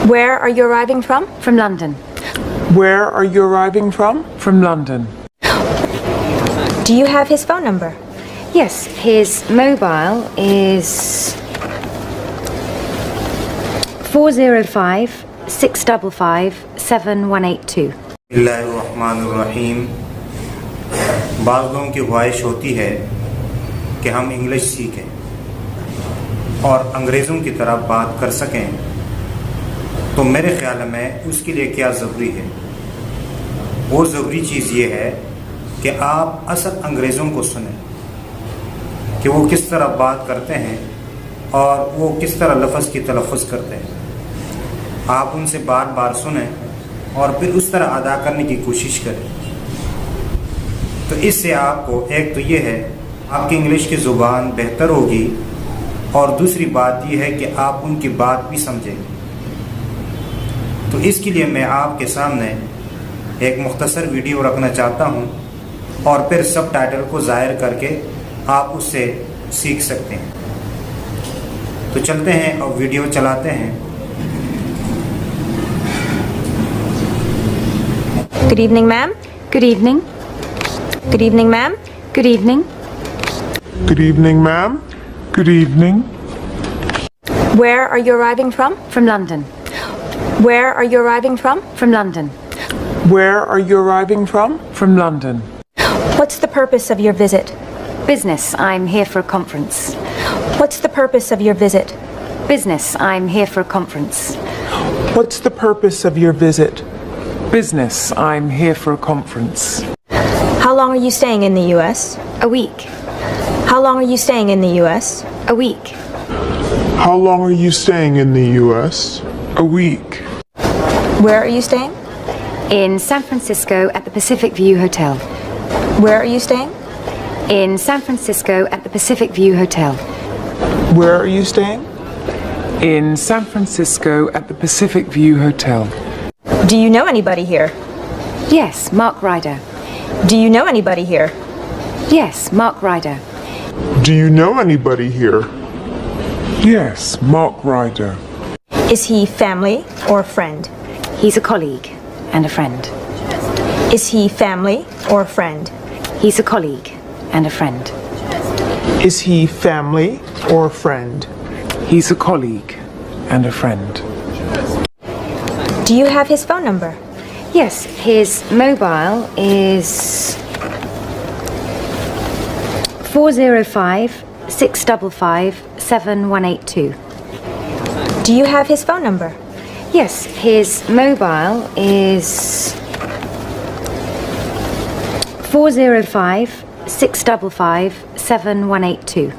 Where are you arriving from? From London. Where are you arriving from? From London. Do you have his phone number? Yes, his mobile is 405 655 7182. बिस्मिल्लाहिर्रहमानिर्रहीम। बाज़ लोगों की ख्वाहिश होती है कि हम इंग्लिश सीखें और अंग्रेज़ों की तरह बात कर सकें, तो मेरे ख़्याल में उसके लिए क्या ज़रूरी है? वो ज़रूरी चीज़ ये है कि आप असल अंग्रेज़ों को सुनें कि वो किस तरह बात करते हैं और वो किस तरह लफ्ज़ की तलफ़्फ़ुज़ करते हैं। आप उनसे बार बार सुनें और फिर उस तरह अदा करने की कोशिश करें। तो इससे आपको एक तो ये है आपकी इंग्लिश की ज़ुबान बेहतर होगी, और दूसरी बात यह है कि आप उनकी बात भी समझेंगे। तो इसके लिए मैं आपके सामने एक मुख्तसर वीडियो रखना चाहता हूँ और फिर सब टाइटल को ज़ाहिर करके आप उससे सीख सकते हैं। तो चलते हैं और वीडियो चलाते हैं। Good evening, ma'am. Good evening. Good evening, ma'am. Good evening. Good evening, ma'am. Good evening. Where are you arriving from? From London. Where are you arriving from? From London. Where are you arriving from? From London. What's the purpose of your visit? Business. I'm here for a conference. What's the purpose of your visit? Business. I'm here for a conference. What's the purpose of your visit? Business. I'm here for a conference. How long are you staying in the U.S.? A week. How long are you staying in the U.S.? A week. How long are you staying in the U.S.? A week. Where are you staying? In San Francisco at the Pacific View Hotel. Where are you staying? In San Francisco at the Pacific View Hotel. Where are you staying? In San Francisco at the Pacific View Hotel. Do you know anybody here? Yes, Mark Ryder. Do you know anybody here? Yes, Mark Ryder. Do you know anybody here? Yes, Mark Ryder. Is he family or friend? He's a colleague and a friend. Is he family or friend? He's a colleague and a friend. Is he family or friend? He's a colleague and a friend. Do you have his phone number? Yes, his mobile is 405 655 7182. Do you have his phone number? Yes, his mobile is 405 655 7182.